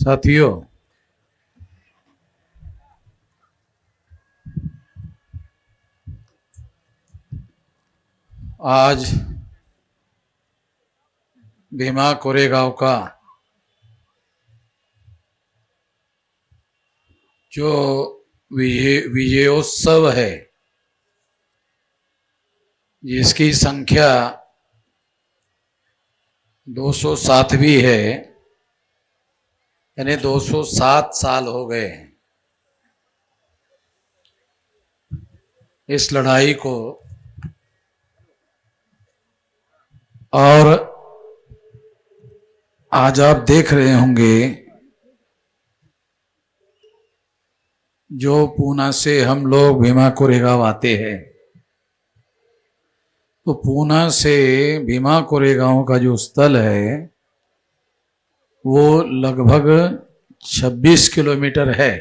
साथियों, आज भीमा कोरेगांव का जो विजयोत्सव है, जिसकी संख्या 207वीं है, यानी 207 साल हो गए हैं इस लड़ाई को। और आज आप देख रहे होंगे, जो पूना से हम लोग भीमा कोरेगांव आते हैं, तो पूना से भीमा कोरेगांव का जो स्थल है वो लगभग 26 किलोमीटर है।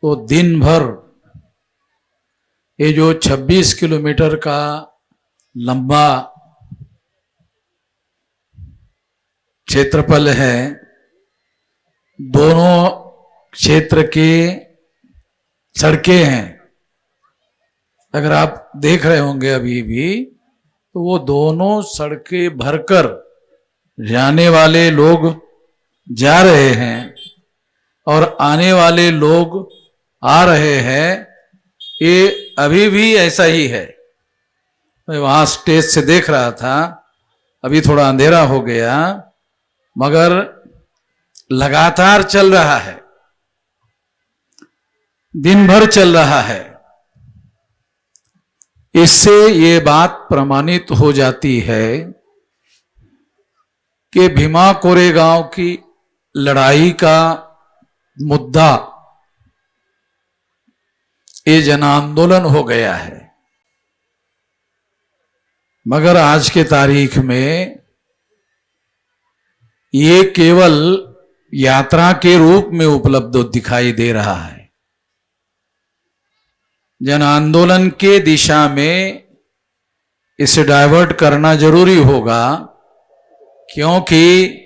तो दिन भर ये जो 26 किलोमीटर का लंबा क्षेत्रफल है, दोनों क्षेत्र के सड़कें हैं। अगर आप देख रहे होंगे अभी भी, तो वो दोनों सड़कें भरकर जाने वाले लोग जा रहे हैं और आने वाले लोग आ रहे हैं। ये अभी भी ऐसा ही है। मैं वहां स्टेज से देख रहा था, अभी थोड़ा अंधेरा हो गया, मगर लगातार चल रहा है, दिन भर चल रहा है। इससे ये बात प्रमाणित हो जाती है कि भीमा कोरेगांव की लड़ाई का मुद्दा ये जन आंदोलन हो गया है। मगर आज के तारीख में ये केवल यात्रा के रूप में उपलब्ध दिखाई दे रहा है। जन आंदोलन के दिशा में इसे डाइवर्ट करना जरूरी होगा, क्योंकि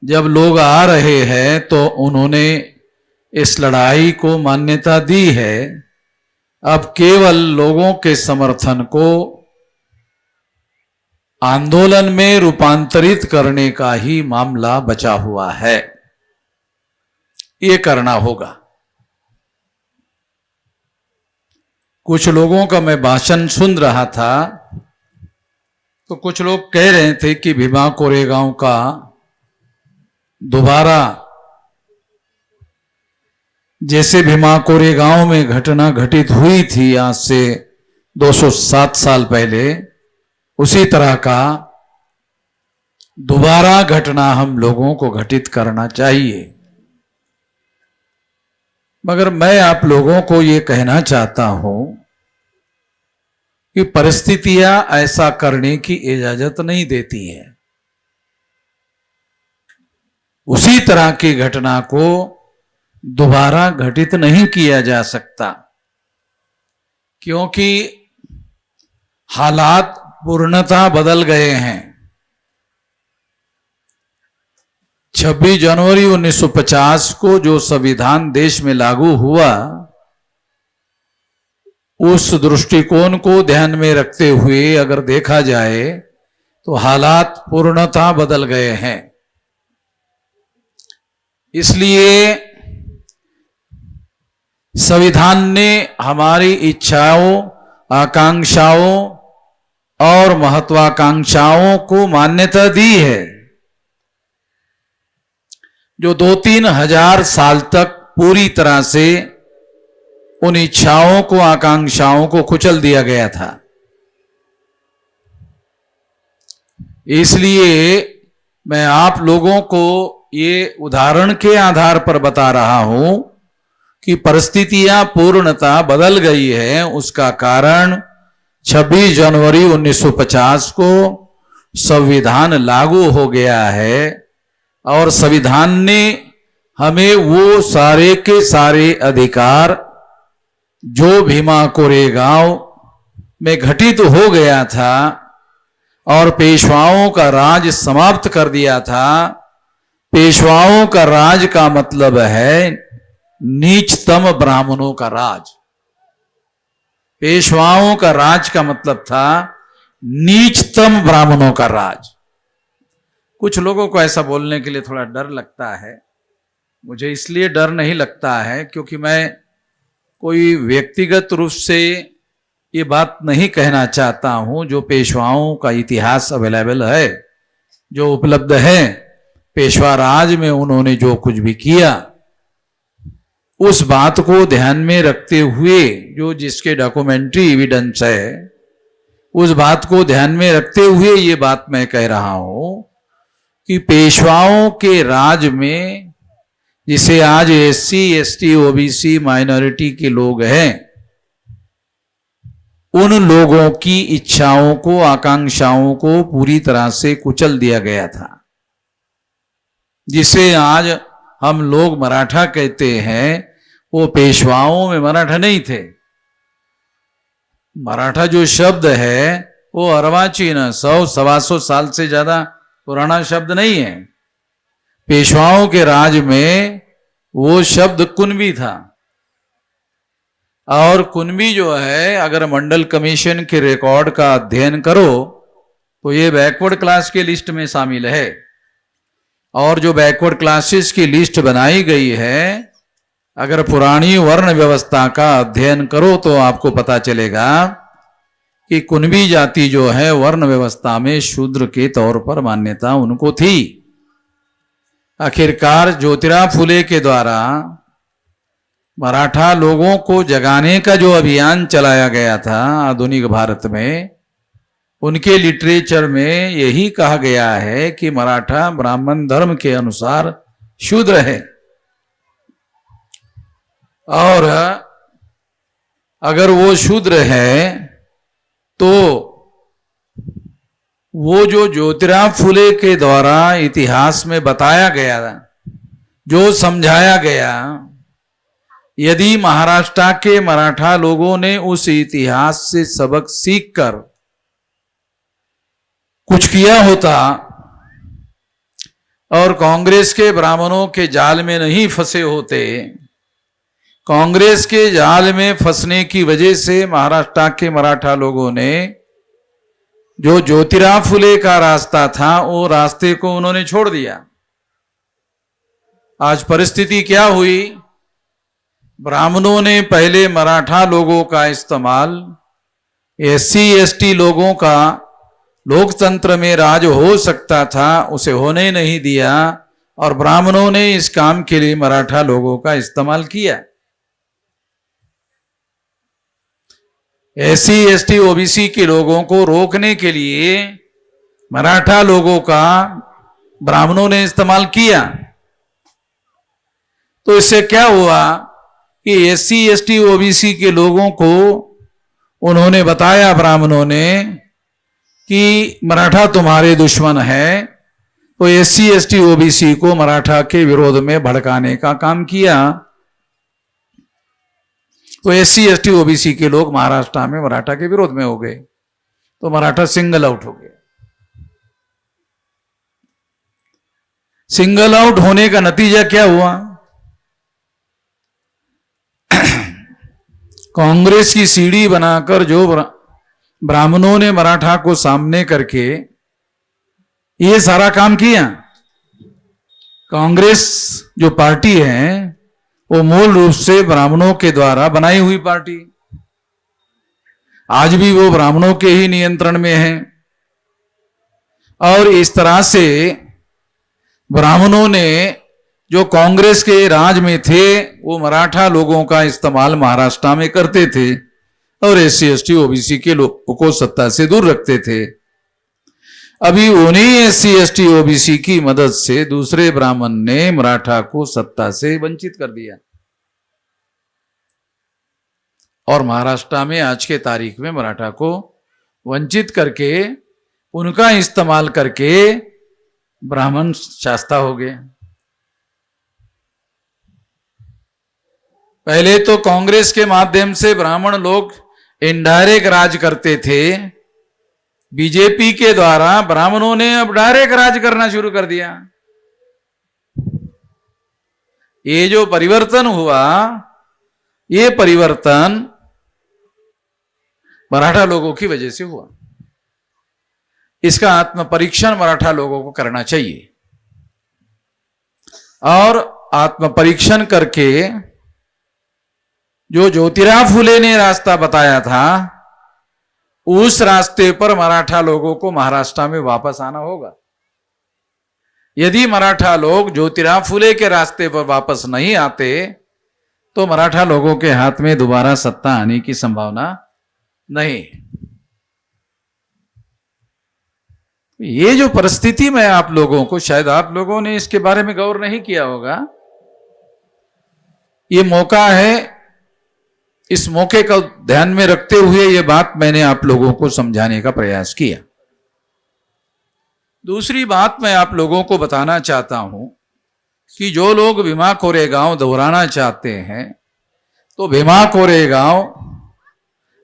जब लोग आ रहे हैं तो उन्होंने इस लड़ाई को मान्यता दी है। अब केवल लोगों के समर्थन को आंदोलन में रूपांतरित करने का ही मामला बचा हुआ है। ये करना होगा। कुछ लोगों का मैं भाषण सुन रहा था, तो कुछ लोग कह रहे थे कि भीमा कोरेगांव का दोबारा, जैसे भीमा कोरेगांव में घटना घटित हुई थी आज से 207 साल पहले, उसी तरह का दोबारा घटना हम लोगों को घटित करना चाहिए। मगर मैं आप लोगों को ये कहना चाहता हूं कि परिस्थितियां ऐसा करने की इजाजत नहीं देती है। उसी तरह की घटना को दोबारा घटित नहीं किया जा सकता, क्योंकि हालात पूर्णतः बदल गए हैं। 26 जनवरी 1950 को जो संविधान देश में लागू हुआ, उस दृष्टिकोण को ध्यान में रखते हुए अगर देखा जाए तो हालात पूर्णतः बदल गए हैं। इसलिए संविधान ने हमारी इच्छाओं, आकांक्षाओं और महत्वाकांक्षाओं को मान्यता दी है, जो 2-3 हजार साल तक पूरी तरह से उन इच्छाओं को, आकांक्षाओं को कुचल दिया गया था। इसलिए मैं आप लोगों को ये उदाहरण के आधार पर बता रहा हूं कि परिस्थितियां पूर्णतः बदल गई है। उसका कारण 26 जनवरी 1950 को संविधान लागू हो गया है, और संविधान ने हमें वो सारे के सारे अधिकार जो भीमा कोरेगांव में घटित हो गया था और पेशवाओं का राज समाप्त कर दिया था, पेशवाओं का राज का मतलब है नीचतम ब्राह्मणों का राज। पेशवाओं का राज का मतलब था नीचतम ब्राह्मणों का राज। कुछ लोगों को ऐसा बोलने के लिए थोड़ा डर लगता है। मुझे इसलिए डर नहीं लगता है क्योंकि मैं कोई व्यक्तिगत रूप से ये बात नहीं कहना चाहता हूं। जो पेशवाओं का इतिहास अवेलेबल है, जो उपलब्ध है, पेशवा राज में उन्होंने जो कुछ भी किया, उस बात को ध्यान में रखते हुए, जो जिसके डॉक्यूमेंट्री एविडेंस है, उस बात को ध्यान में रखते हुए ये बात मैं कह रहा हूं कि पेशवाओं के राज में, जिसे आज एससी, एसटी, ओबीसी माइनॉरिटी के लोग हैं, उन लोगों की इच्छाओं को, आकांक्षाओं को पूरी तरह से कुचल दिया गया था। जिसे आज हम लोग मराठा कहते हैं, वो पेशवाओं में मराठा नहीं थे। मराठा जो शब्द है वो अर्वाचीन 100-125 साल से ज्यादा पुराना शब्द नहीं है। पेशवाओं के राज में वो शब्द कुनबी था। और कुनबी जो है, अगर मंडल कमीशन के रिकॉर्ड का अध्ययन करो तो ये बैकवर्ड क्लास के लिस्ट में शामिल है। और जो बैकवर्ड क्लासेस की लिस्ट बनाई गई है, अगर पुरानी वर्ण व्यवस्था का अध्ययन करो तो आपको पता चलेगा कि कुनबी जाति जो है वर्ण व्यवस्था में शूद्र के तौर पर मान्यता उनको थी। आखिरकार ज्योतिराव फुले के द्वारा मराठा लोगों को जगाने का जो अभियान चलाया गया था आधुनिक भारत में, उनके लिटरेचर में यही कहा गया है कि मराठा ब्राह्मण धर्म के अनुसार शूद्र है। और अगर वो शूद्र है तो वो जो ज्योतिराव फुले के द्वारा इतिहास में बताया गया, जो समझाया गया, यदि महाराष्ट्र के मराठा लोगों ने उस इतिहास से सबक सीखकर कुछ किया होता और कांग्रेस के ब्राह्मणों के जाल में नहीं फंसे होते, कांग्रेस के जाल में फंसने की वजह से महाराष्ट्र के मराठा लोगों ने जो ज्योतिराव फुले का रास्ता था वो रास्ते को उन्होंने छोड़ दिया। आज परिस्थिति क्या हुई? ब्राह्मणों ने पहले मराठा लोगों का इस्तेमाल एससी एसटी लोगों का लोकतंत्र में राज हो सकता था, उसे होने नहीं दिया और ब्राह्मणों ने इस काम के लिए मराठा लोगों का इस्तेमाल किया। एससी एसटी ओबीसी के लोगों को रोकने के लिए मराठा लोगों का ब्राह्मणों ने इस्तेमाल किया। तो इससे क्या हुआ कि एससी एसटी ओबीसी के लोगों को उन्होंने बताया, ब्राह्मणों ने, कि मराठा तुम्हारे दुश्मन है। तो एससी एसटी ओबीसी को मराठा के विरोध में भड़काने का काम किया। तो एससी एसटी ओबीसी के लोग महाराष्ट्र में मराठा के विरोध में हो गए, तो मराठा सिंगल आउट हो गए। सिंगल आउट होने का नतीजा क्या हुआ? कांग्रेस की सीढ़ी बनाकर जो ब्राह्मणों ने मराठा को सामने करके ये सारा काम किया। कांग्रेस जो पार्टी है वो मूल रूप से ब्राह्मणों के द्वारा बनाई हुई पार्टी, आज भी वो ब्राह्मणों के ही नियंत्रण में है। और इस तरह से ब्राह्मणों ने जो कांग्रेस के राज में थे वो मराठा लोगों का इस्तेमाल महाराष्ट्र में करते थे और एससी एसटी ओबीसी के लोगों को सत्ता से दूर रखते थे। अभी उन्हीं एससी एसटी ओबीसी की मदद से दूसरे ब्राह्मण ने मराठा को सत्ता से वंचित कर दिया और महाराष्ट्र में आज के तारीख में मराठा को वंचित करके उनका इस्तेमाल करके ब्राह्मण शास्ता हो गए। पहले तो कांग्रेस के माध्यम से ब्राह्मण लोग इनडायरेक्ट राज करते थे, बीजेपी के द्वारा ब्राह्मणों ने अब डायरेक्ट राज करना शुरू कर दिया। ये जो परिवर्तन हुआ, ये परिवर्तन मराठा लोगों की वजह से हुआ। इसका आत्म परीक्षण मराठा लोगों को करना चाहिए, और आत्म परीक्षण करके जो ज्योतिराव फुले ने रास्ता बताया था, उस रास्ते पर मराठा लोगों को महाराष्ट्र में वापस आना होगा। यदि मराठा लोग ज्योतिराव फुले के रास्ते पर वापस नहीं आते तो मराठा लोगों के हाथ में दोबारा सत्ता आने की संभावना नहीं। ये जो परिस्थिति में आप लोगों को, शायद आप लोगों ने इसके बारे में गौर नहीं किया होगा, ये मौका है, इस मौके को ध्यान में रखते हुए ये बात मैंने आप लोगों को समझाने का प्रयास किया। दूसरी बात मैं आप लोगों को बताना चाहता हूं कि जो लोग भीमा कोरेगांव दोहराना चाहते हैं, तो भीमा कोरेगांव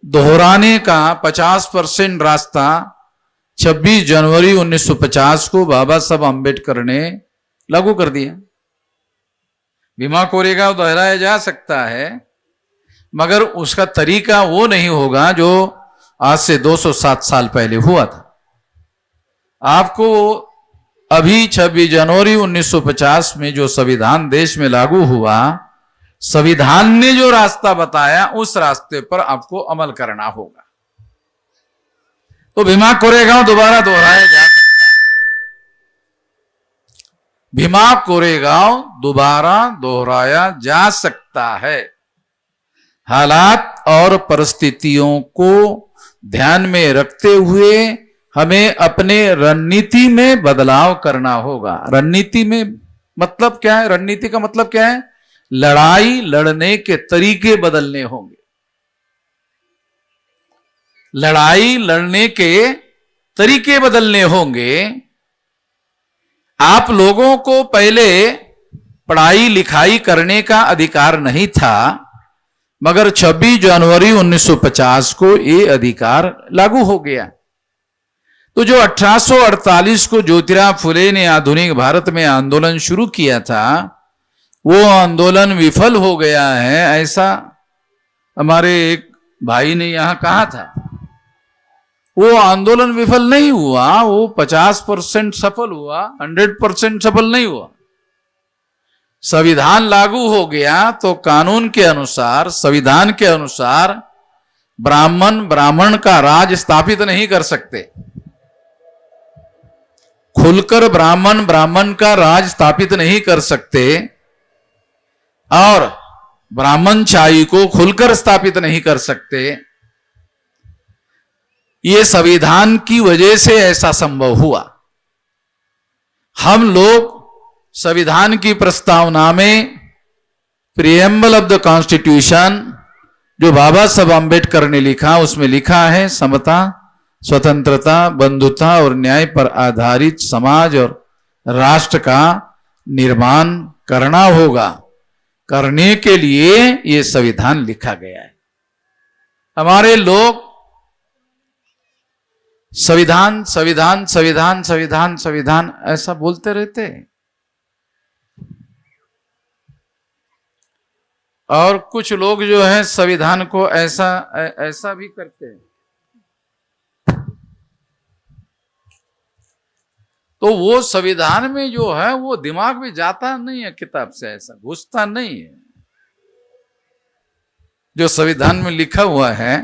दोहराने का 50% रास्ता 26 जनवरी 1950 को बाबा साहब अम्बेडकर ने लागू कर दिया। भीमा कोरेगांव दोहराया जा सकता है, मगर उसका तरीका वो नहीं होगा जो आज से 207 साल पहले हुआ था। आपको अभी 26 जनवरी 1950 में जो संविधान देश में लागू हुआ, संविधान ने जो रास्ता बताया, उस रास्ते पर आपको अमल करना होगा। तो भीमा कोरेगांव दोबारा दोहराया जा सकता है। भीमा कोरेगांव दोबारा दोहराया जा सकता है। हालात और परिस्थितियों को ध्यान में रखते हुए हमें अपने रणनीति में बदलाव करना होगा। रणनीति में मतलब क्या है? रणनीति का मतलब क्या है? लड़ाई लड़ने के तरीके बदलने होंगे। लड़ाई लड़ने के तरीके बदलने होंगे। आप लोगों को पहले पढ़ाई लिखाई करने का अधिकार नहीं था, मगर 26 जनवरी 1950 को ये अधिकार लागू हो गया। तो जो 1848 को ज्योतिराव फुले ने आधुनिक भारत में आंदोलन शुरू किया था, वो आंदोलन विफल हो गया है, ऐसा हमारे एक भाई ने यहां कहा था। वो आंदोलन विफल नहीं हुआ, वो 50% सफल हुआ, 100% सफल नहीं हुआ। संविधान लागू हो गया तो कानून के अनुसार, संविधान के अनुसार ब्राह्मण का राज स्थापित नहीं कर सकते। खुलकर ब्राह्मण का राज स्थापित नहीं कर सकते, और ब्राह्मणशाही को खुलकर स्थापित नहीं कर सकते। ये संविधान की वजह से ऐसा संभव हुआ। हम लोग संविधान की प्रस्तावना में प्रिएम्बल ऑफ द कॉन्स्टिट्यूशन जो बाबा साहब अम्बेडकर ने लिखा, उसमें लिखा है समता, स्वतंत्रता, बंधुता और न्याय पर आधारित समाज और राष्ट्र का निर्माण करना होगा। करने के लिए यह संविधान लिखा गया है। हमारे लोग संविधान संविधान संविधान संविधान संविधान ऐसा बोलते रहते हैं, और कुछ लोग जो है संविधान को ऐसा भी करते हैं। तो वो संविधान में जो है वो दिमाग में जाता नहीं है, किताब से ऐसा घुसता नहीं है। जो संविधान में लिखा हुआ है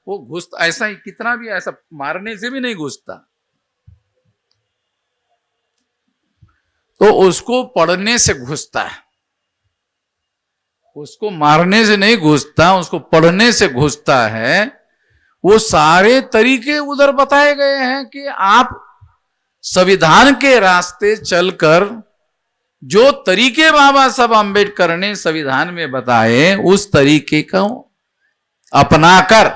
वो घुसता, ऐसा ही कितना भी ऐसा मारने से भी नहीं घुसता। तो उसको पढ़ने से घुसता है, उसको मारने से नहीं घुसता, उसको पढ़ने से घुसता है। वो सारे तरीके उधर बताए गए हैं कि आप संविधान के रास्ते चलकर जो तरीके बाबा साहब अम्बेडकर ने संविधान में बताए, उस तरीके को अपनाकर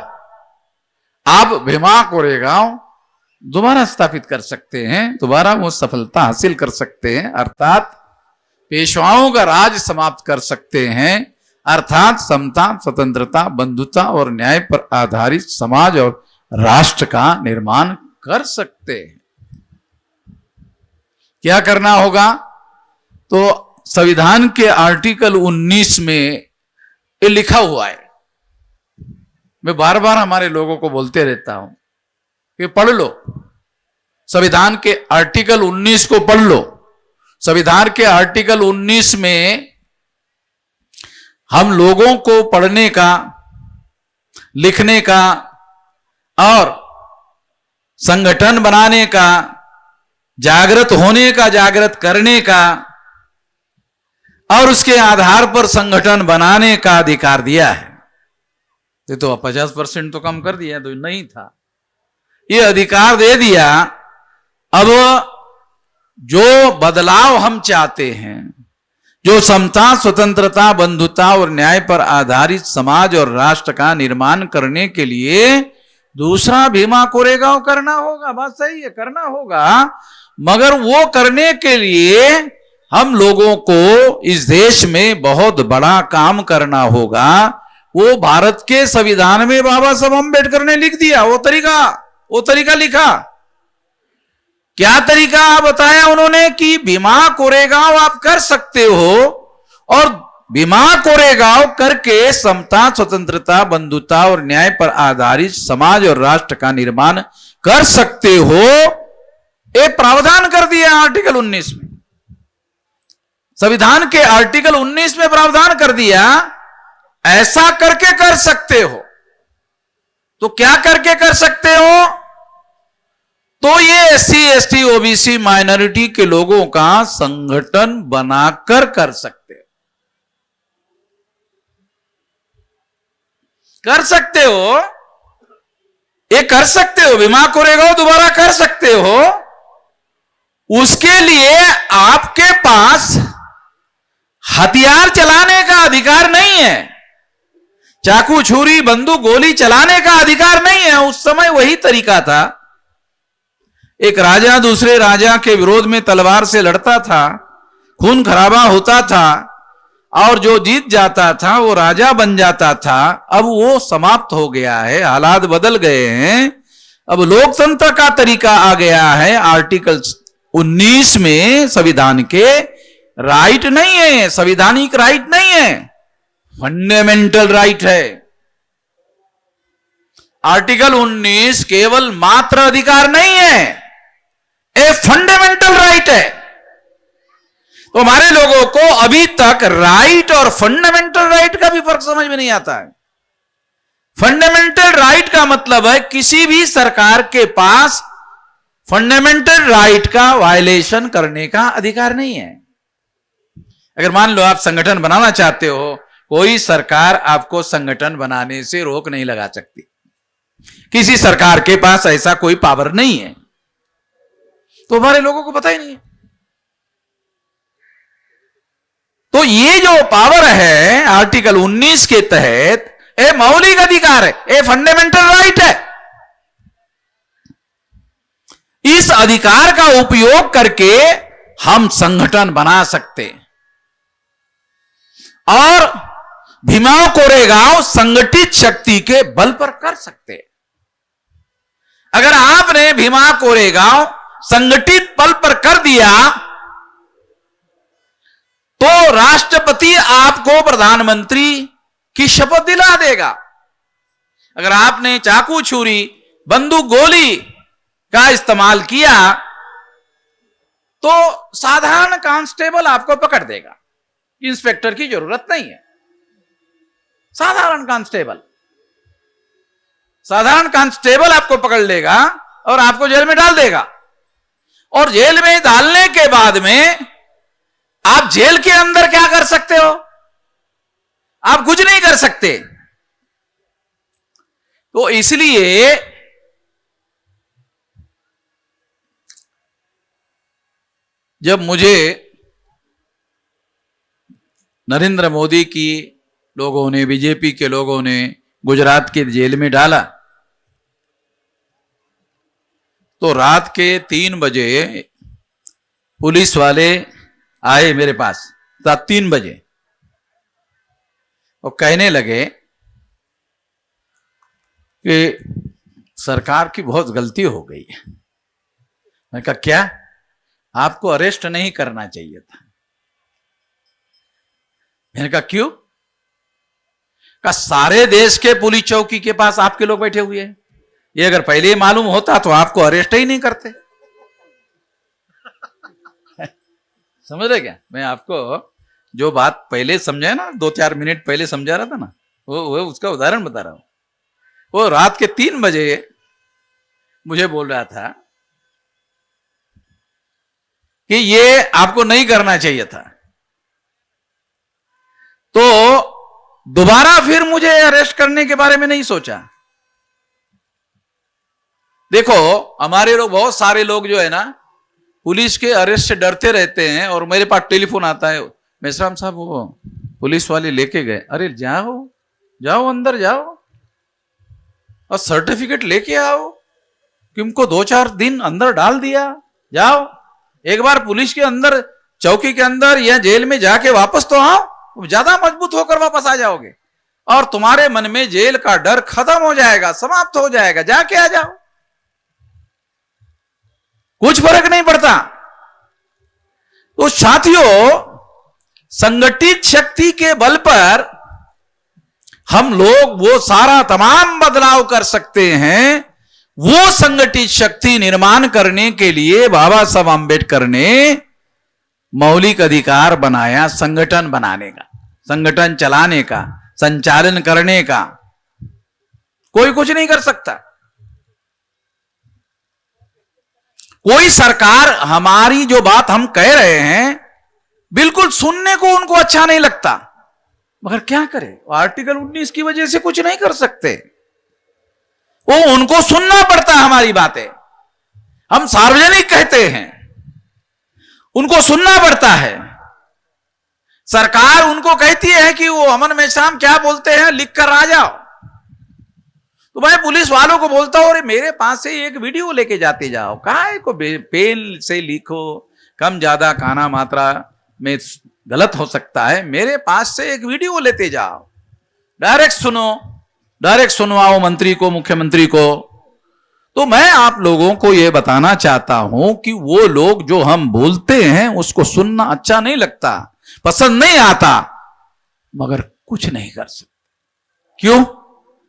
आप भीमा कोरेगांव दोबारा स्थापित कर सकते हैं, दोबारा वो सफलता हासिल कर सकते हैं, अर्थात पेशवाओं का राज समाप्त कर सकते हैं, अर्थात समता, स्वतंत्रता, बंधुता और न्याय पर आधारित समाज और राष्ट्र का निर्माण कर सकते हैं। क्या करना होगा? तो संविधान के आर्टिकल 19 में ये लिखा हुआ है। मैं बार बार हमारे लोगों को बोलते रहता हूं कि पढ़ लो, संविधान के आर्टिकल 19 को पढ़ लो। संविधान के आर्टिकल 19 में हम लोगों को पढ़ने का, लिखने का और संगठन बनाने का, जागृत होने का, जागृत करने का और उसके आधार पर संगठन बनाने का अधिकार दिया है। ये तो 50% तो कम कर दिया, तो नहीं था, ये अधिकार दे दिया। अब जो बदलाव हम चाहते हैं, जो समता, स्वतंत्रता, बंधुता और न्याय पर आधारित समाज और राष्ट्र का निर्माण करने के लिए दूसरा भीमा कोरेगांव करना होगा। बात सही है, करना होगा, मगर वो करने के लिए हम लोगों को इस देश में बहुत बड़ा काम करना होगा। वो भारत के संविधान में बाबा साहब अम्बेडकर ने लिख दिया, वो तरीका लिखा। क्या तरीका बताया उन्होंने कि भीमा कोरेगांव आप कर सकते हो और भीमा कोरेगांव करके समता, स्वतंत्रता, बंधुता और न्याय पर आधारित समाज और राष्ट्र का निर्माण कर सकते हो। एक प्रावधान कर दिया आर्टिकल 19 में, संविधान के आर्टिकल 19 में प्रावधान कर दिया, ऐसा करके कर सकते हो। तो क्या करके कर सकते हो? तो ये SC, ST, OBC माइनॉरिटी के लोगों का संगठन बनाकर कर सकते हो। कर सकते हो, ये कर सकते हो, भीमा कोरेगांव दोबारा कर सकते हो। उसके लिए आपके पास हथियार चलाने का अधिकार नहीं है, चाकू, छुरी, बंदूक, गोली चलाने का अधिकार नहीं है। उस समय वही तरीका था, एक राजा दूसरे राजा के विरोध में तलवार से लड़ता था, खून खराबा होता था और जो जीत जाता था वो राजा बन जाता था। अब वो समाप्त हो गया है, हालात बदल गए हैं। अब लोकतंत्र का तरीका आ गया है। आर्टिकल 19 में संविधान के राइट नहीं है, संवैधानिक राइट नहीं है, फंडामेंटल राइट है। आर्टिकल 19 केवल मात्र अधिकार नहीं है, ये फंडामेंटल राइट है। तो हमारे लोगों को अभी तक राइट और फंडामेंटल राइट का भी फर्क समझ में नहीं आता है। फंडामेंटल राइट का मतलब है किसी भी सरकार के पास फंडामेंटल राइट का वायलेशन करने का अधिकार नहीं है। अगर मान लो आप संगठन बनाना चाहते हो, कोई सरकार आपको संगठन बनाने से रोक नहीं लगा सकती, किसी सरकार के पास ऐसा कोई पावर नहीं है। तो हमारे लोगों को पता ही नहीं है। तो ये जो पावर है आर्टिकल 19 के तहत, ये मौलिक अधिकार है, ये फंडामेंटल राइट है। इस अधिकार का उपयोग करके हम संगठन बना सकते और भीमा कोरेगांव संगठित शक्ति के बल पर कर सकते। अगर आपने भीमा कोरेगांव संगठित बल पर कर दिया तो राष्ट्रपति आपको प्रधानमंत्री की शपथ दिला देगा। अगर आपने चाकू, छुरी, बंदूक, गोली का इस्तेमाल किया तो साधारण कांस्टेबल आपको पकड़ देगा, इंस्पेक्टर की जरूरत नहीं है। साधारण कांस्टेबल आपको पकड़ लेगा और आपको जेल में डाल देगा। और जेल में डालने के बाद में आप जेल के अंदर क्या कर सकते हो? आप कुछ नहीं कर सकते। तो इसलिए जब मुझे नरेंद्र मोदी की लोगों ने, बीजेपी के लोगों ने गुजरात के जेल में डाला तो रात के 3 बजे पुलिस वाले आए मेरे पास, रात 3 बजे, और कहने लगे कि सरकार की बहुत गलती हो गई है। मैंने कहा क्या? आपको अरेस्ट नहीं करना चाहिए था, मैंने कहा क्यों? कहा सारे देश के पुलिस चौकी के पास आपके लोग बैठे हुए हैं, ये अगर पहले ही मालूम होता तो आपको अरेस्ट ही नहीं करते। समझ रहे क्या? मैं आपको जो बात पहले समझाया ना, 2-4 मिनट पहले समझा रहा था ना, वो उसका उदाहरण बता रहा हूं। वो रात के 3 बजे मुझे बोल रहा था कि ये आपको नहीं करना चाहिए था, तो दोबारा फिर मुझे अरेस्ट करने के बारे में नहीं सोचा। देखो हमारे लोग, बहुत सारे लोग जो है ना पुलिस के अरेस्ट से डरते रहते हैं, और मेरे पास टेलीफोन आता है, मेश्राम साहब वो पुलिस वाले लेके गए। अरे जाओ जाओ अंदर जाओ और सर्टिफिकेट लेके आओ, तुमको 2-4 दिन अंदर डाल दिया, जाओ एक बार पुलिस के अंदर, चौकी के अंदर या जेल में जाके वापस तो आओ, ज्यादा मजबूत होकर वापस आ जाओगे और तुम्हारे मन में जेल का डर खत्म हो जाएगा, समाप्त हो जाएगा, जाके आ जाओ, कुछ फर्क नहीं पड़ता। तो साथियों, संगठित शक्ति के बल पर हम लोग वो सारा तमाम बदलाव कर सकते हैं। वो संगठित शक्ति निर्माण करने के लिए बाबा साहब आंबेडकर ने मौलिक अधिकार बनाया, संगठन बनाने का, संगठन चलाने का, संचालन करने का। कोई कुछ नहीं कर सकता। कोई सरकार हमारी जो बात हम कह रहे हैं बिल्कुल सुनने को उनको अच्छा नहीं लगता, मगर क्या करें, आर्टिकल 19 की वजह से कुछ नहीं कर सकते, वो उनको सुनना पड़ता है हमारी बातें। हम सार्वजनिक कहते हैं, उनको सुनना पड़ता है। सरकार उनको कहती है कि वो अमन मेश्राम क्या बोलते हैं लिख कर आ जाओ, तो मैं पुलिस वालों को बोलता हूं अरे मेरे पास से एक वीडियो लेके जाते जाओ, काहे को पेन से लिखो, कम ज्यादा काना मात्रा में गलत हो सकता है, मेरे पास से एक वीडियो लेते जाओ, डायरेक्ट सुनो, डायरेक्ट सुनवाओ मंत्री को, मुख्यमंत्री को। तो मैं आप लोगों को यह बताना चाहता हूं कि वो लोग जो हम बोलते हैं उसको सुनना अच्छा नहीं लगता, पसंद नहीं आता, मगर कुछ नहीं कर सकते। क्यों?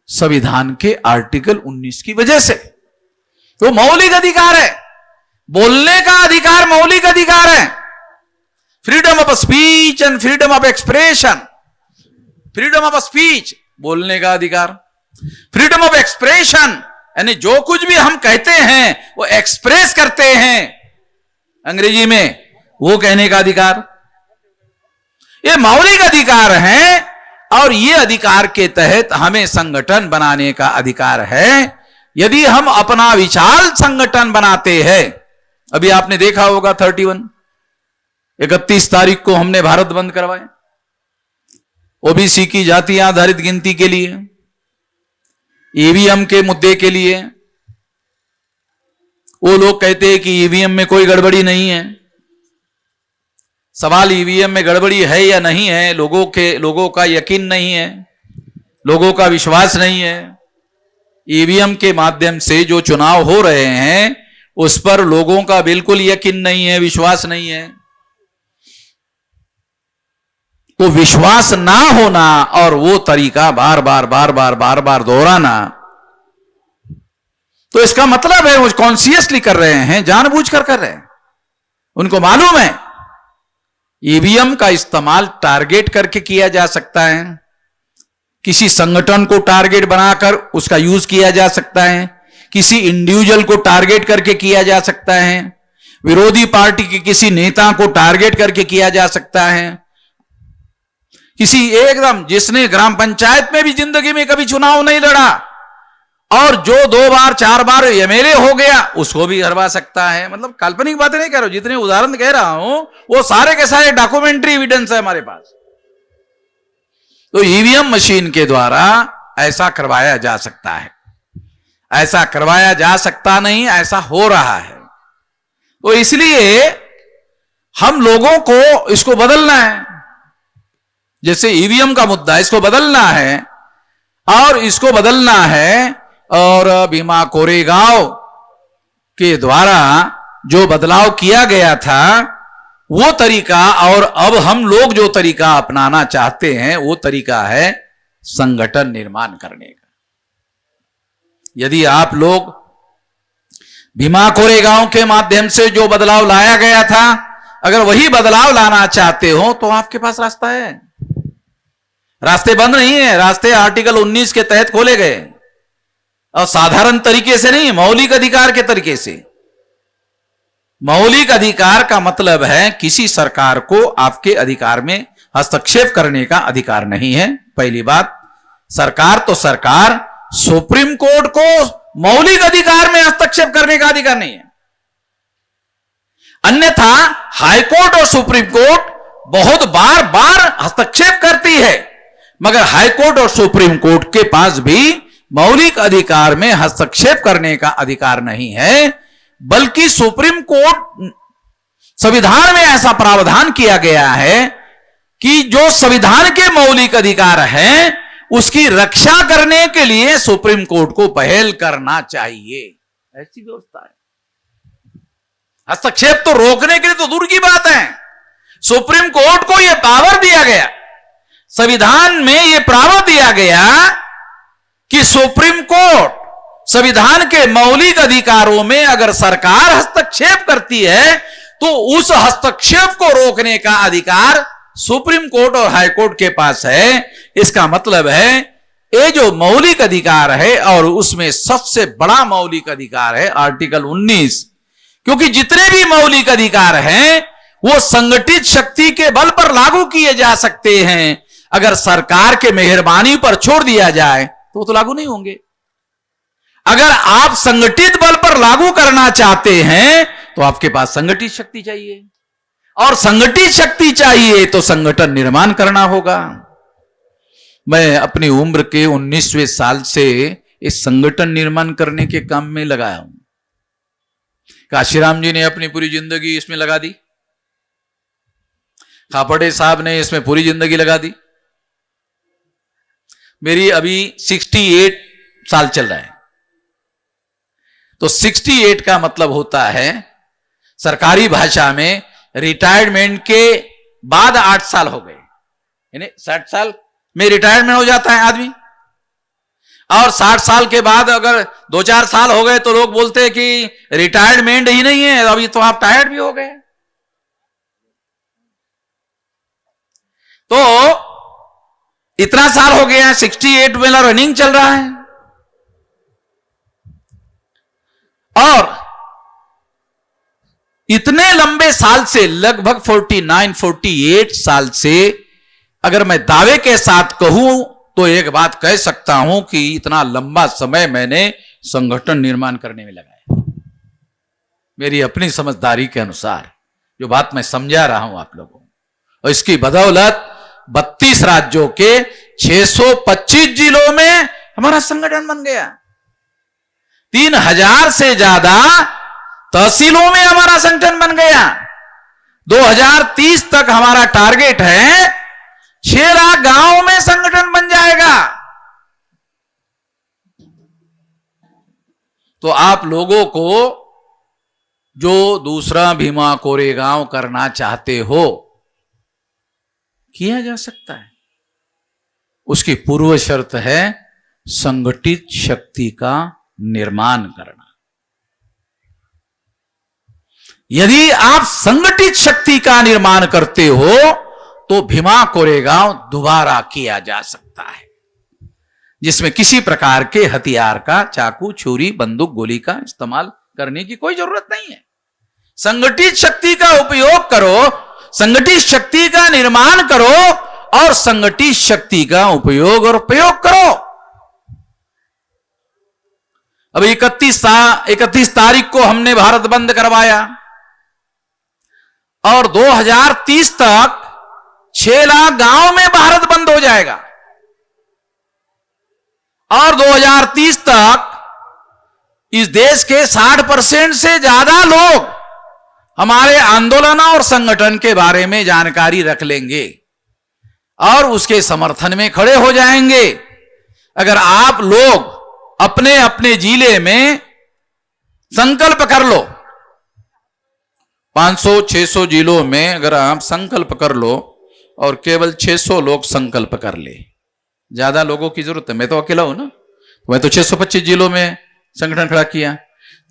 संविधान के आर्टिकल 19 की वजह से। तो मौलिक अधिकार है, बोलने का अधिकार मौलिक अधिकार है। Freedom of speech and freedom of expression. Freedom of speech बोलने का अधिकार, फ्रीडम ऑफ एक्सप्रेशन यानी जो कुछ भी हम कहते हैं वो एक्सप्रेस करते हैं अंग्रेजी में, वो कहने का अधिकार, ये मौलिक अधिकार है। और ये अधिकार के तहत हमें संगठन बनाने का अधिकार है। यदि हम अपना विशाल संगठन बनाते हैं, अभी आपने देखा होगा 31 तारीख को हमने भारत बंद करवाया ओबीसी की जाति आधारित गिनती के लिए, ईवीएम के मुद्दे के लिए। वो लोग कहते हैं कि ईवीएम में कोई गड़बड़ी नहीं है। सवाल ईवीएम में गड़बड़ी है या नहीं है, लोगों का यकीन नहीं है, लोगों का विश्वास नहीं है। ईवीएम के माध्यम से जो चुनाव हो रहे हैं उस पर लोगों का बिल्कुल यकीन नहीं है, विश्वास नहीं है। तो विश्वास ना होना और वो तरीका बार बार दोहराना, तो इसका मतलब है वो कॉन्शियसली कर रहे हैं, जानबूझकर कर रहे हैं। उनको मालूम है ईवीएम का इस्तेमाल टारगेट करके किया जा सकता है, किसी संगठन को टारगेट बनाकर उसका यूज किया जा सकता है, किसी इंडिविजुअल को टारगेट करके किया जा सकता है, विरोधी पार्टी के किसी नेता को टारगेट करके किया जा सकता है, किसी एकदम जिसने ग्राम पंचायत में भी जिंदगी में कभी चुनाव नहीं लड़ा और जो 2 बार 4 बार एमएलए हो गया उसको भी हरवा सकता है। मतलब काल्पनिक बातें नहीं कह रहा हूं, जितने उदाहरण कह रहा हूं वो सारे के सारे डॉक्यूमेंट्री एविडेंस है हमारे पास। तो ईवीएम मशीन के द्वारा ऐसा करवाया जा सकता है, ऐसा करवाया जा सकता नहीं, ऐसा हो रहा है। तो इसलिए हम लोगों को इसको बदलना है। जैसे ईवीएम का मुद्दा, इसको बदलना है और इसको बदलना है। और भीमा कोरेगांव के द्वारा जो बदलाव किया गया था वो तरीका और अब हम लोग जो तरीका अपनाना चाहते हैं वो तरीका है संगठन निर्माण करने का। यदि आप लोग भीमा कोरेगांव के माध्यम से जो बदलाव लाया गया था, अगर वही बदलाव लाना चाहते हो तो आपके पास रास्ता है। रास्ते बंद नहीं है, रास्ते आर्टिकल 19 के तहत खोले गए और साधारण तरीके से नहीं, मौलिक अधिकार के तरीके से। मौलिक अधिकार का मतलब है किसी सरकार को आपके अधिकार में हस्तक्षेप करने का अधिकार नहीं है। पहली बात, सरकार तो सरकार, सुप्रीम कोर्ट को मौलिक अधिकार में हस्तक्षेप करने का अधिकार नहीं है। अन्यथा हाईकोर्ट और सुप्रीम कोर्ट बहुत बार बार हस्तक्षेप करती है, मगर हाईकोर्ट और सुप्रीम कोर्ट के पास भी मौलिक अधिकार में हस्तक्षेप करने का अधिकार नहीं है, बल्कि सुप्रीम कोर्ट संविधान में ऐसा प्रावधान किया गया है कि जो संविधान के मौलिक अधिकार हैं उसकी रक्षा करने के लिए सुप्रीम कोर्ट को पहल करना चाहिए। ऐसी व्यवस्था है। हस्तक्षेप तो रोकने के लिए तो दूर की बात है, सुप्रीम कोर्ट को यह पावर दिया गया, संविधान में यह प्रावधान दिया गया कि सुप्रीम कोर्ट संविधान के मौलिक अधिकारों में अगर सरकार हस्तक्षेप करती है तो उस हस्तक्षेप को रोकने का अधिकार सुप्रीम कोर्ट और हाई कोर्ट के पास है। इसका मतलब है ये जो मौलिक अधिकार है और उसमें सबसे बड़ा मौलिक अधिकार है आर्टिकल 19, क्योंकि जितने भी मौलिक अधिकार हैं वो संगठित शक्ति के बल पर लागू किए जा सकते हैं। अगर सरकार के मेहरबानी पर छोड़ दिया जाए तो लागू नहीं होंगे। अगर आप संगठित बल पर लागू करना चाहते हैं तो आपके पास संगठित शक्ति चाहिए, और संगठित शक्ति चाहिए तो संगठन निर्माण करना होगा। मैं अपनी उम्र के 19वें साल से इस संगठन निर्माण करने के काम में लगाया हूं। काशीराम जी ने अपनी पूरी जिंदगी इसमें लगा दी, खापड़े साहब ने इसमें पूरी जिंदगी लगा दी। मेरी अभी 68 साल चल रहा है, तो 68 का मतलब होता है सरकारी भाषा में रिटायरमेंट के बाद 8 साल हो गए, यानी 60 साल में रिटायरमेंट हो जाता है आदमी, और 60 साल के बाद अगर 2-4 साल हो गए तो लोग बोलते हैं कि रिटायरमेंट ही नहीं है, अभी तो आप टायर्ड भी हो गए। तो इतना साल हो गया, 68 मेरा रनिंग चल रहा है, और इतने लंबे साल से लगभग 49-48 साल से अगर मैं दावे के साथ कहूं तो एक बात कह सकता हूं कि इतना लंबा समय मैंने संगठन निर्माण करने में लगाया। मेरी अपनी समझदारी के अनुसार जो बात मैं समझा रहा हूं आप लोगों को, और इसकी बदौलत 32 राज्यों के 625 जिलों में हमारा संगठन बन गया। 3000 से ज्यादा तहसीलों में हमारा संगठन बन गया। 2030 तक हमारा टारगेट है 6 लाख गांवों में संगठन बन जाएगा। तो आप लोगों को जो दूसरा भीमा कोरेगांव करना चाहते हो किया जा सकता है, उसकी पूर्व शर्त है संगठित शक्ति का निर्माण करना। यदि आप संगठित शक्ति का निर्माण करते हो तो भीमा कोरेगांव दोबारा किया जा सकता है, जिसमें किसी प्रकार के हथियार का, चाकू, छुरी, बंदूक, गोली का इस्तेमाल करने की कोई जरूरत नहीं है। संगठित शक्ति का उपयोग करो, संगठित शक्ति का निर्माण करो और संगठित शक्ति का उपयोग और प्रयोग करो। अब 31 तारीख को हमने भारत बंद करवाया और 2030 तक 6 लाख गांव में भारत बंद हो जाएगा, और 2030 तक इस देश के 60% से ज्यादा लोग हमारे आंदोलन और संगठन के बारे में जानकारी रख लेंगे और उसके समर्थन में खड़े हो जाएंगे। अगर आप लोग अपने अपने जिले में संकल्प कर लो, 500-600 जिलों में अगर आप संकल्प कर लो और केवल 600 लोग संकल्प कर ले, ज्यादा लोगों की जरूरत है। मैं तो अकेला हूं ना, मैं तो 625 जिलों में संगठन खड़ा किया।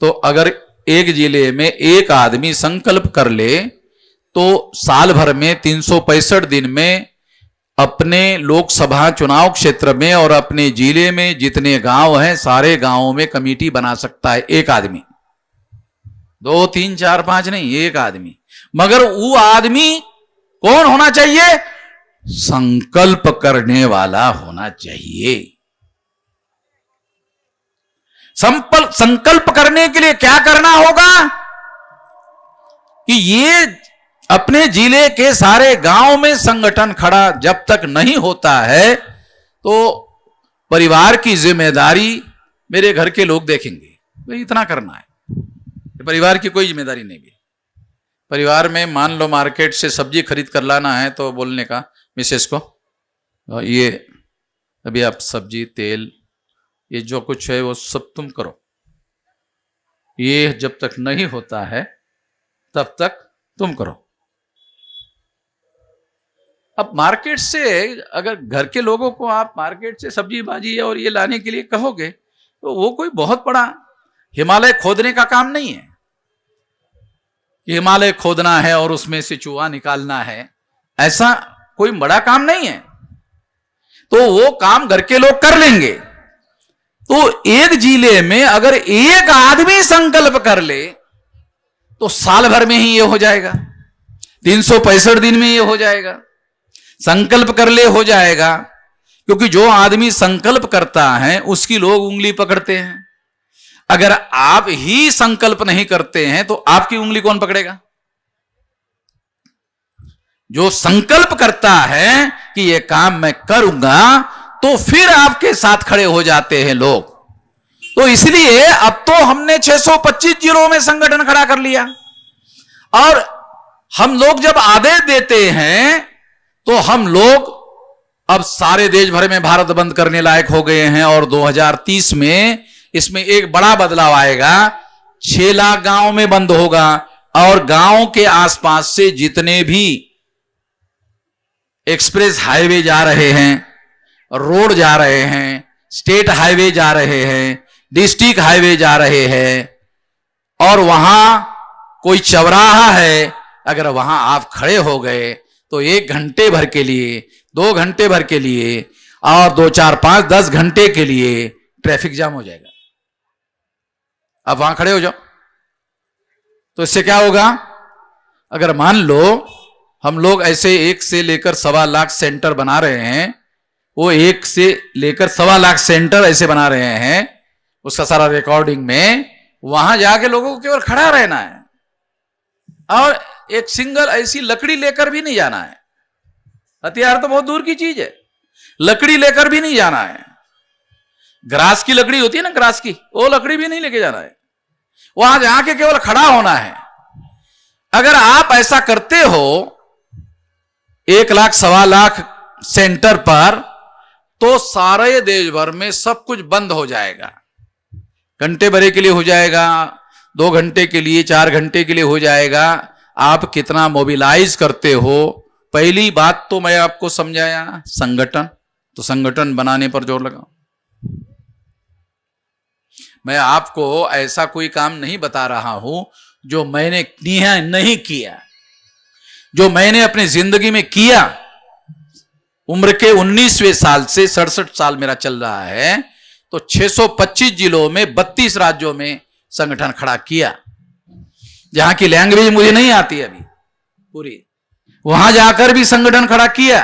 तो अगर एक जिले में एक आदमी संकल्प कर ले तो साल भर में 365 दिन में अपने लोकसभा चुनाव क्षेत्र में और अपने जिले में जितने गांव हैं सारे गांवों में कमेटी बना सकता है एक आदमी। 2, 3, 4, 5 नहीं, एक आदमी। मगर वो आदमी कौन होना चाहिए? संकल्प करने वाला होना चाहिए। संकल्प करने के लिए क्या करना होगा कि ये अपने जिले के सारे गांव में संगठन खड़ा जब तक नहीं होता है तो परिवार की जिम्मेदारी मेरे घर के लोग देखेंगे। तो इतना करना है, परिवार की कोई जिम्मेदारी नहीं भी। परिवार में मान लो मार्केट से सब्जी खरीद कर लाना है तो बोलने का मिसेस को, ये अभी आप सब्जी तेल ये जो कुछ है वो सब तुम करो, ये जब तक नहीं होता है तब तक तुम करो। अब मार्केट से अगर घर के लोगों को आप मार्केट से सब्जी भाजी और ये लाने के लिए कहोगे तो वो कोई बहुत बड़ा हिमालय खोदने का काम नहीं है। हिमालय खोदना है और उसमें से चूहा निकालना है, ऐसा कोई बड़ा काम नहीं है। तो वो काम घर के लोग कर लेंगे। तो एक जिले में अगर एक आदमी संकल्प कर ले तो साल भर में ही ये हो जाएगा, 365 दिन में ये हो जाएगा। संकल्प कर ले हो जाएगा, क्योंकि जो आदमी संकल्प करता है उसकी लोग उंगली पकड़ते हैं। अगर आप ही संकल्प नहीं करते हैं तो आपकी उंगली कौन पकड़ेगा? जो संकल्प करता है कि यह काम मैं करूंगा तो फिर आपके साथ खड़े हो जाते हैं लोग। तो इसलिए अब तो हमने 625 जिलों में संगठन खड़ा कर लिया और हम लोग जब आदेश देते हैं तो हम लोग अब सारे देश भर में भारत बंद करने लायक हो गए हैं। और 2030 में इसमें एक बड़ा बदलाव आएगा, 6 लाख गांव में बंद होगा और गांव के आसपास से जितने भी एक्सप्रेस हाईवे जा रहे हैं, रोड जा रहे हैं, स्टेट हाईवे जा रहे हैं, डिस्ट्रिक्ट हाईवे जा रहे हैं और वहां कोई चौराहा है, अगर वहां आप खड़े हो गए तो 1 घंटे भर के लिए, 2 घंटे भर के लिए और 2, 4, 5, 10 घंटे के लिए ट्रैफिक जाम हो जाएगा। अब वहां खड़े हो जाओ। तो इससे क्या होगा? अगर मान लो हम लोग ऐसे 1 से लेकर 1.25 लाख सेंटर बना रहे हैं, वो 1 से लेकर 1.25 लाख सेंटर ऐसे बना रहे हैं, उसका सारा रिकॉर्डिंग में, वहां जाके लोगों को केवल खड़ा रहना है और एक सिंगल ऐसी लकड़ी लेकर भी नहीं जाना है। हथियार तो बहुत दूर की चीज है, लकड़ी लेकर भी नहीं जाना है। ग्रास की लकड़ी होती है ना, ग्रास की, वो लकड़ी भी नहीं लेके जाना है। वहां जाके केवल खड़ा होना है। अगर आप ऐसा करते हो 1 लाख 1.25 लाख सेंटर पर तो सारे देश भर में सब कुछ बंद हो जाएगा। घंटे भरे के लिए हो जाएगा, 2 घंटे के लिए, 4 घंटे के लिए हो जाएगा। आप कितना मोबिलाइज करते हो। पहली बात तो मैं आपको समझाया संगठन, तो संगठन बनाने पर जोर लगाओ। मैं आपको ऐसा कोई काम नहीं बता रहा हूं जो मैंने नहीं किया, जो मैंने अपनी जिंदगी में किया। उम्र के 19वें साल से 67 साल मेरा चल रहा है, तो 625 जिलों में 32 राज्यों में संगठन खड़ा किया। जहां की लैंग्वेज मुझे नहीं आती अभी पूरी, वहां जाकर भी संगठन खड़ा किया।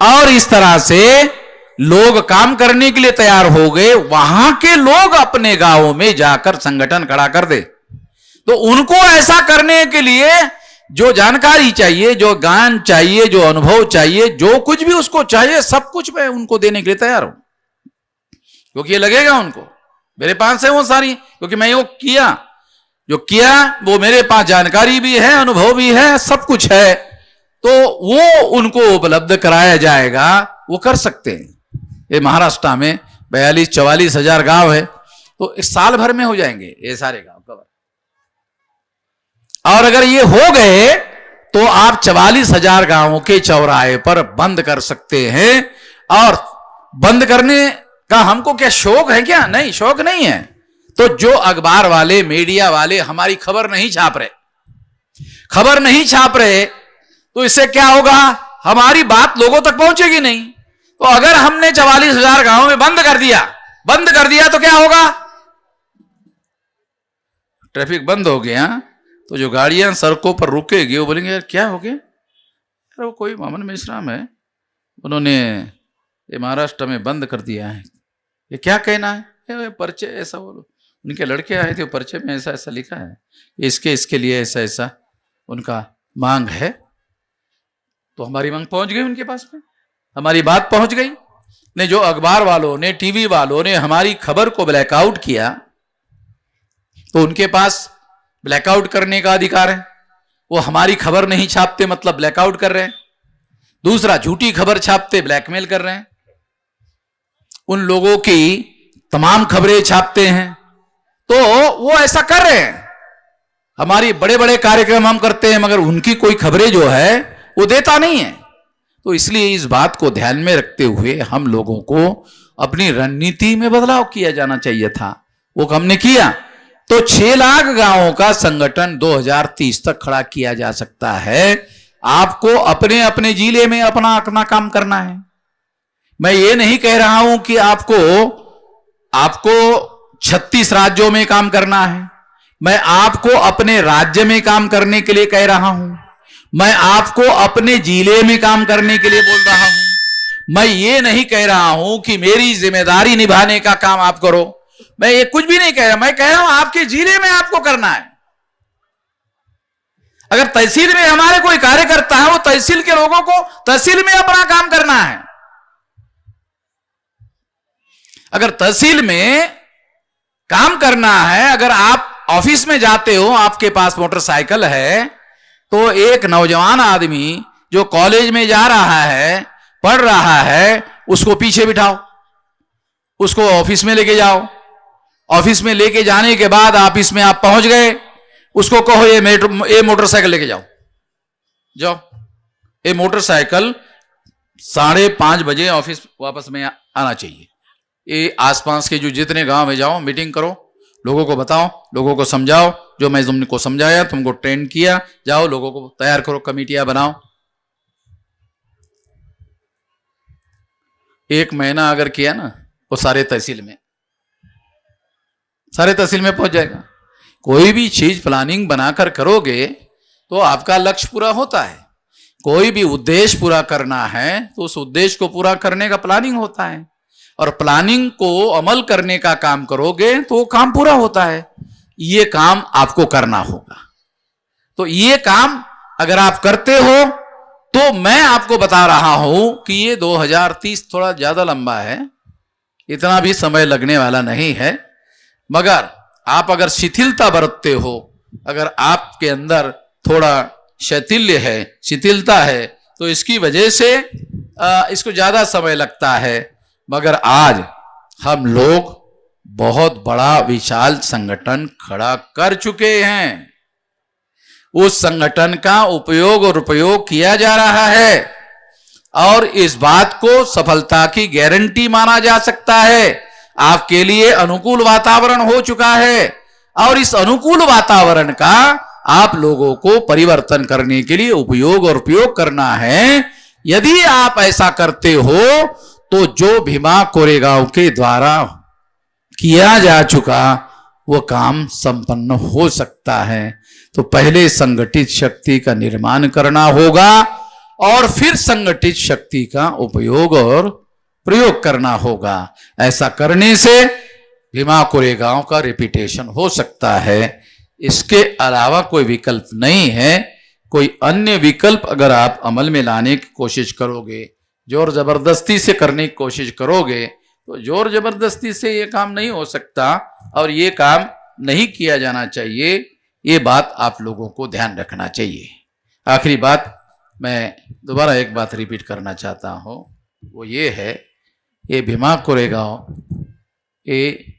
और इस तरह से लोग काम करने के लिए तैयार हो गए। वहां के लोग अपने गांवों में जाकर संगठन खड़ा कर दे। तो उनको ऐसा करने के लिए जो जानकारी चाहिए, जो ज्ञान चाहिए, जो अनुभव चाहिए, जो कुछ भी उसको चाहिए, सब कुछ मैं उनको देने के लिए तैयार हूं। क्योंकि ये लगेगा उनको मेरे पास है वो सारी, क्योंकि मैं वो किया, जो किया वो मेरे पास जानकारी भी है, अनुभव भी है, सब कुछ है। तो वो उनको उपलब्ध कराया जाएगा, वो कर सकते हैं। ये महाराष्ट्र में 42-44 हजार गांव है, तो इस साल भर में हो जाएंगे ये सारे गांव कवर। और अगर ये हो गए तो आप 44,000 गांवों के चौराहे पर बंद कर सकते हैं। और बंद करने का हमको क्या शौक है क्या? नहीं, शौक नहीं है। तो जो अखबार वाले, मीडिया वाले हमारी खबर नहीं छाप रहे, तो इससे क्या होगा? हमारी बात लोगों तक पहुंचेगी नहीं। तो अगर हमने 44,000 गांवों में बंद कर दिया तो क्या होगा? ट्रैफिक बंद हो गया तो जो गाड़ियां सड़कों पर रुकेगी वो बोलेंगे यार क्या हो गया? अरे वो कोई मामन मेश्राम है, उन्होंने ये महाराष्ट्र में बंद कर दिया है, ये क्या कहना है? ये पर्चे ऐसा, बोलो उनके लड़के आए थे, पर्चे में ऐसा ऐसा लिखा है, इसके लिए ऐसा ऐसा उनका मांग है। तो हमारी मांग पहुंच गई उनके पास में, हमारी बात पहुंच गई। ने जो अखबार वालों ने, टीवी वालों ने हमारी खबर को ब्लैकआउट किया, तो उनके पास ब्लैकआउट करने का अधिकार है। वो हमारी खबर नहीं छापते मतलब ब्लैकआउट कर रहे हैं। दूसरा, झूठी खबर छापते ब्लैकमेल कर रहे हैं। उन लोगों की तमाम खबरें छापते हैं, तो वो ऐसा कर रहे हैं। हमारी बड़े बड़े कार्यक्रम हम करते हैं मगर उनकी कोई खबरें जो है वो देता नहीं है। तो इसलिए इस बात को ध्यान में रखते हुए हम लोगों को अपनी रणनीति में बदलाव किया जाना चाहिए था। वो हमने किया। तो 6 लाख गांवों का संगठन 2030 तक खड़ा किया जा सकता है। आपको अपने अपने जिले में अपना अपना काम करना है। मैं ये नहीं कह रहा हूं कि आपको 36 राज्यों में काम करना है। मैं आपको अपने राज्य में काम करने के लिए कह रहा हूं। मैं आपको अपने जिले में काम करने के लिए बोल रहा हूं। मैं ये नहीं कह रहा हूं कि मेरी जिम्मेदारी निभाने का काम आप करो। मैं ये कुछ भी नहीं कह रहा। मैं कह रहा हूं आपके जिले में आपको करना है। अगर तहसील में हमारे कोई कार्य करता है, वो तहसील के लोगों को तहसील में अपना काम करना है। अगर तहसील में काम करना है, अगर आप ऑफिस में जाते हो, आपके पास मोटरसाइकिल है, तो एक नौजवान आदमी जो कॉलेज में जा रहा है, पढ़ रहा है, उसको पीछे बिठाओ, उसको ऑफिस में लेके जाओ। ऑफिस में लेके जाने के बाद ऑफिस में आप पहुंच गए, उसको कहो ये मोटरसाइकिल लेके जाओ। ये मोटरसाइकिल 5:30 बजे ऑफिस वापस में आना चाहिए। ये आसपास के जो जितने गांव में जाओ, मीटिंग करो, लोगों को बताओ, लोगों को समझाओ, जो मैं तुमको समझाया, तुमको ट्रेन किया, जाओ लोगों को तैयार करो, कमेटियां बनाओ। 1 महीना अगर किया ना, वो सारे तहसील में पहुंच जाएगा। कोई भी चीज प्लानिंग बनाकर करोगे तो आपका लक्ष्य पूरा होता है। कोई भी उद्देश्य पूरा करना है तो उस उद्देश्य को पूरा करने का प्लानिंग होता है, और प्लानिंग को अमल करने का काम करोगे तो वो काम पूरा होता है। ये काम आपको करना होगा। तो ये काम अगर आप करते हो तो मैं आपको बता रहा हूं कि ये 2030 थोड़ा ज्यादा लंबा है, इतना भी समय लगने वाला नहीं है। मगर आप अगर शिथिलता बरतते हो, अगर आपके अंदर थोड़ा शिथिलता है, तो इसकी वजह से इसको ज्यादा समय लगता है। मगर आज हम लोग बहुत बड़ा विशाल संगठन खड़ा कर चुके हैं। उस संगठन का उपयोग और उपयोग किया जा रहा है, और इस बात को सफलता की गारंटी माना जा सकता है। आपके लिए अनुकूल वातावरण हो चुका है, और इस अनुकूल वातावरण का आप लोगों को परिवर्तन करने के लिए उपयोग करना है। यदि आप ऐसा करते हो तो जो भीमा कोरेगांव के द्वारा किया जा चुका वो काम संपन्न हो सकता है। तो पहले संगठित शक्ति का निर्माण करना होगा, और फिर संगठित शक्ति का उपयोग और प्रयोग करना होगा। ऐसा करने से भीमा कोरेगांव का रेपुटेशन हो सकता है। इसके अलावा कोई विकल्प नहीं है। कोई अन्य विकल्प अगर आप अमल में लाने की कोशिश करोगे, जोर जबरदस्ती से करने की कोशिश करोगे, तो जोर जबरदस्ती से ये काम नहीं हो सकता, और ये काम नहीं किया जाना चाहिए। ये बात आप लोगों को ध्यान रखना चाहिए। आखिरी बात मैं दोबारा एक बात रिपीट करना चाहता हूं, वो ये है, ये भीमा कोरेगांव ये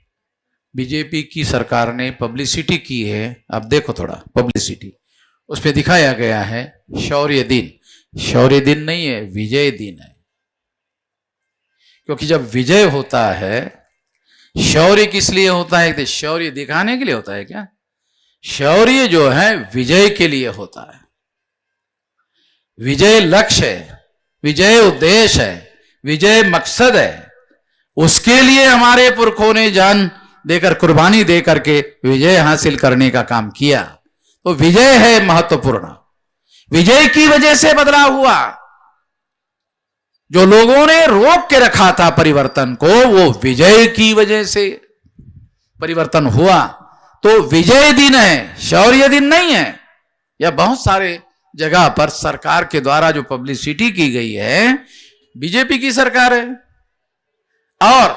बीजेपी की सरकार ने पब्लिसिटी की है। आप देखो थोड़ा पब्लिसिटी, उसमें दिखाया गया है शौर्य दिन। शौर्य दिन नहीं है, विजय दिन है। क्योंकि जब विजय होता है, शौर्य किस लिए होता है? शौर्य दिखाने के लिए होता है क्या? शौर्य जो है विजय के लिए होता है। विजय लक्ष्य है, विजय उद्देश्य है, विजय मकसद है। उसके लिए हमारे पुरखों ने जान देकर, कुर्बानी देकर के विजय हासिल करने का काम किया। तो विजय है महत्वपूर्ण। विजय की वजह से बदलाव हुआ। जो लोगों ने रोक के रखा था परिवर्तन को, वो विजय की वजह से परिवर्तन हुआ। तो विजय दिन है, शौर्य दिन नहीं है। यह बहुत सारे जगह पर सरकार के द्वारा जो पब्लिसिटी की गई है, बीजेपी की सरकार है, और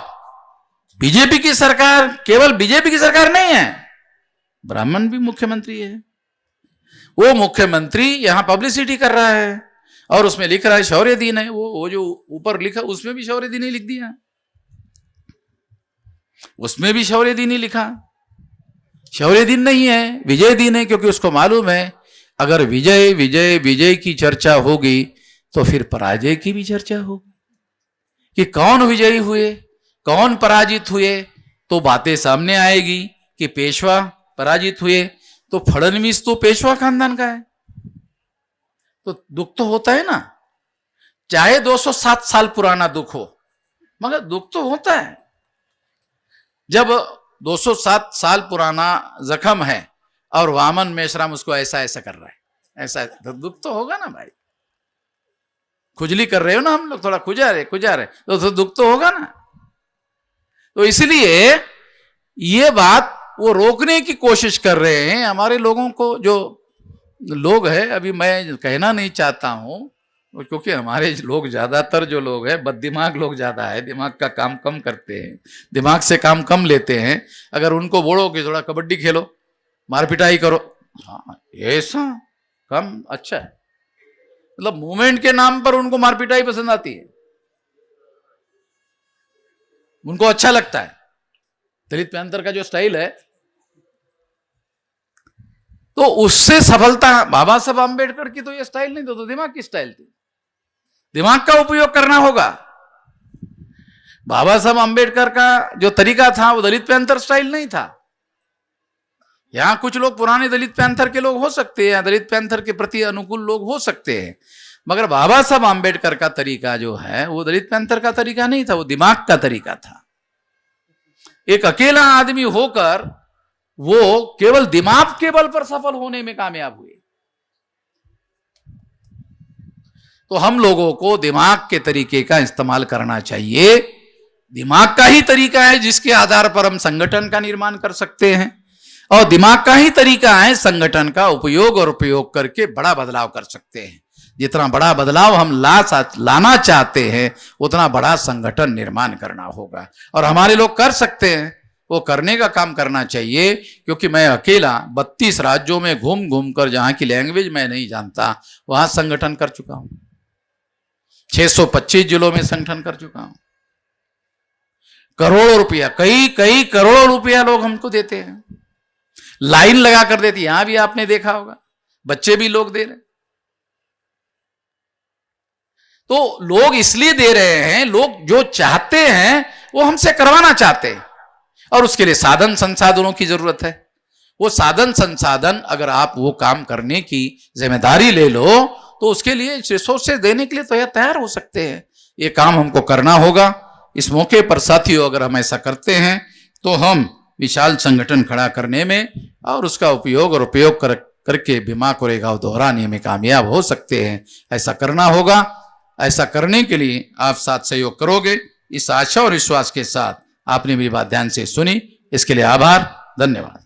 बीजेपी की सरकार केवल बीजेपी की सरकार नहीं है, ब्राह्मण भी मुख्यमंत्री है। वो मुख्यमंत्री यहां पब्लिसिटी कर रहा है और उसमें लिख रहा है शौर्य दिन है। वो जो ऊपर लिखा उसमें भी शौर्य दिन ही लिख दिया, उसमें भी शौर्य दिन ही लिखा। शौर्य दिन नहीं है, विजय दिन है। क्योंकि उसको मालूम है अगर विजय विजय विजय की चर्चा होगी तो फिर पराजय की भी चर्चा होगी, कि कौन विजयी हुए, कौन पराजित हुए। तो बातें सामने आएगी कि पेशवा पराजित हुए, तो फडणवीस तो पेशवा खानदान का है, तो दुख तो होता है ना। चाहे 207 साल पुराना दुख हो, मगर दुख तो होता है। जब 207 साल पुराना जख्म है और वामन मेश्राम उसको ऐसा ऐसा कर रहा है, ऐसा, तो दुख तो होगा ना भाई। खुजली कर रहे हो ना हम लोग, थोड़ा खुजा रहे तो दुख तो होगा ना। तो इसलिए ये बात वो रोकने की कोशिश कर रहे हैं हमारे लोगों को। जो लोग हैं, अभी मैं कहना नहीं चाहता हूं, क्योंकि हमारे लोग ज्यादातर जो लोग हैं बददिमाग लोग ज्यादा है, दिमाग का काम कम करते हैं, दिमाग से काम कम लेते हैं। अगर उनको बोलो कि थोड़ा कबड्डी खेलो, मारपिटाई करो, हाँ ऐसा कम अच्छा है। मतलब मूवमेंट के नाम पर उनको मारपिटाई पसंद आती है, उनको अच्छा लगता है। दलित पैंथर का जो स्टाइल है, तो उससे सफलता। बाबा साहब आंबेडकर की तो ये स्टाइल नहीं, तो दिमाग की स्टाइल थी। दिमाग का उपयोग करना होगा। बाबा साहब आंबेडकर का जो तरीका था वो दलित पैंथर स्टाइल नहीं था। यहां कुछ लोग पुराने दलित पैंथर के लोग हो सकते हैं, दलित पैंथर के प्रति अनुकूल लोग हो सकते हैं, मगर बाबा साहब आंबेडकर का तरीका जो है वो दलित पैंथर का तरीका नहीं था, वो दिमाग का तरीका था। एक अकेला आदमी होकर वो केवल दिमाग के बल पर सफल होने में कामयाब हुए। तो हम लोगों को दिमाग के तरीके का इस्तेमाल करना चाहिए। दिमाग का ही तरीका है जिसके आधार पर हम संगठन का निर्माण कर सकते हैं, और दिमाग का ही तरीका है संगठन का उपयोग और उपयोग करके बड़ा बदलाव कर सकते हैं। जितना बड़ा बदलाव हम लाना चाहते हैं उतना बड़ा संगठन निर्माण करना होगा, और हमारे लोग कर सकते हैं। वो करने का काम करना चाहिए। क्योंकि मैं अकेला 32 राज्यों में घूम घूम कर, जहां की लैंग्वेज मैं नहीं जानता, वहां संगठन कर चुका हूं। 625 जिलों में संगठन कर चुका हूं। करोड़ों रुपया, कई करोड़ों रुपया लोग हमको देते हैं, लाइन लगा कर देती। यहां भी आपने देखा होगा, बच्चे भी लोग दे रहे। तो लोग इसलिए दे रहे हैं, लोग जो चाहते हैं वो हमसे करवाना चाहते हैं, और उसके लिए साधन संसाधनों की जरूरत है। वो साधन संसाधन अगर आप वो काम करने की जिम्मेदारी ले लो तो उसके लिए रिसोर्सेज देने के लिए तो तैयार हो सकते हैं। ये काम हमको करना होगा। इस मौके पर साथियों, अगर हम ऐसा करते हैं तो हम विशाल संगठन खड़ा करने में और उसका उपयोग और उपयोग करके भीमा कोरेगांव दोहराने में कामयाब हो सकते हैं। ऐसा करना होगा। ऐसा करने के लिए आप साथ सहयोग करोगे, इस आशा और विश्वास के साथ आपने मेरी बात ध्यान से सुनी, इसके लिए आभार, धन्यवाद।